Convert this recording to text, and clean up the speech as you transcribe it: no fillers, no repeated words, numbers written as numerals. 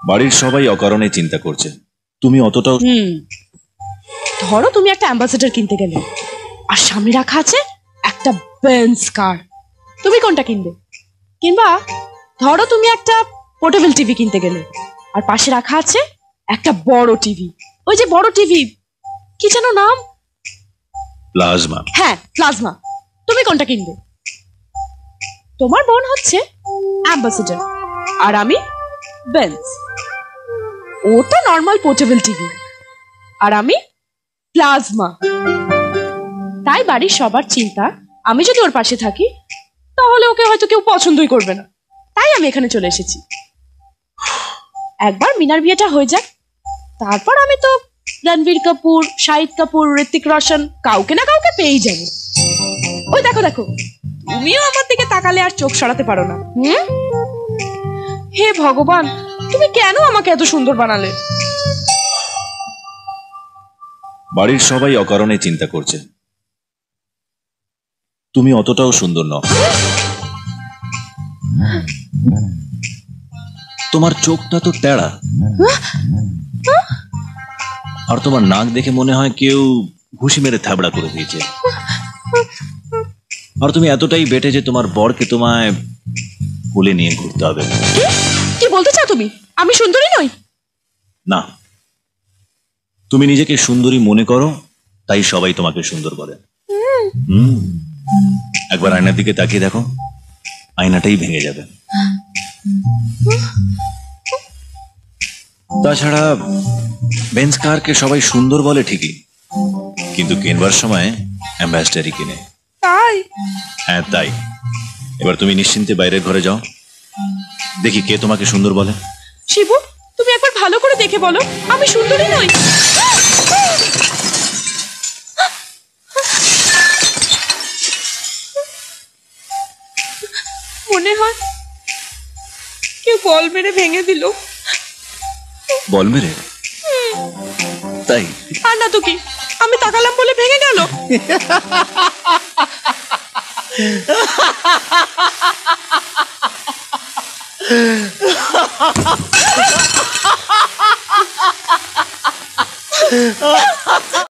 বাড়ির সবাই অকারণে চিন্তা করছে, তুমি অতটাও। ধরো তুমি একটা অ্যাম্বাসেডর কিনতে গেলে, আর সামনে রাখা আছে একটা বেঞ্জ কার, তুমি কোনটা কিনবে? কিংবা ধরো তুমি একটা পোর্টেবল টিভি কিনতে গেলে, আর পাশে রাখা আছে একটা বড় টিভি, ওই যে বড় টিভি, কি যেন নাম? প্লাজমা। হ্যাঁ, প্লাজমা। তুমি কোনটা কিনবে? তোমার বোন হচ্ছে অ্যাম্বাসেডর, আর আমি বেঞ্জ। ওটা নর্মাল পোর্টেবল টিভি, আর আমি প্লাজমা। তাই বাড়ির সবার চিন্তা, আমি যদি ওর পাশে থাকি তাহলে ওকে হয়তো কেউ পছন্দই করবে না, তাই আমি এখানে চলে এসেছি। একবার মিনার বিয়েটা হয়ে যাক, তারপর আমি তো রণবীর কাপুর, শাহিদ কাপুর, ঋত্বিক রোশন, কাউকে না কাউকে পেয়েই যাবো। ওই দেখো দেখো, তুমিও আমার দিকে তাকালে আর চোখ সরাতে পারো না। হে ভগবান, তুমি কেন আমাকে এত সুন্দর বানালে? বাড়ির সবাই অকারণে চিন্তা করছে, তুমি অতটাও সুন্দর নও। তোমার চোখটা তো তেড়া, আর তোমার নাক দেখে মনে হয় কেউ ঘুষি মেরে থাবড়া করে দিয়েছে। আর তুমি এতটাই বেটে যে তোমার বরকে তোমায় কোলে নিয়ে ঘুরতে হবে। কি বলতে চাও তুমি? আমি সুন্দরী নই? না, তুমি নিজেকে সুন্দরী মনে করো, তাই সবাই তোমাকে সুন্দর বলে। একবার আয়নার দিকে তাকিয়ে দেখো, আয়নাটাই ভেঙে যাবে। তাছাড়া বেঞ্জ কারকে সবাই সুন্দর বলে ঠিকই, কিন্তু কেনবার সময় অ্যাম্বাসেডারই কিনে। তাই? হ্যাঁ তাই। এবার তুমি নিশ্চিন্তে বাইরের ঘরে যাও, দেখি কে তোমাকে সুন্দর বলে। শিবু, তুমি একবার ভালো করে দেখে বলো, আমি সুন্দরী নই। মনে হয় কেউ বল মেরে ভেঙে দিল। বল মেরে? তাই? আর না তো কি, আমি তাকালাম বলে ভেঙে গেল।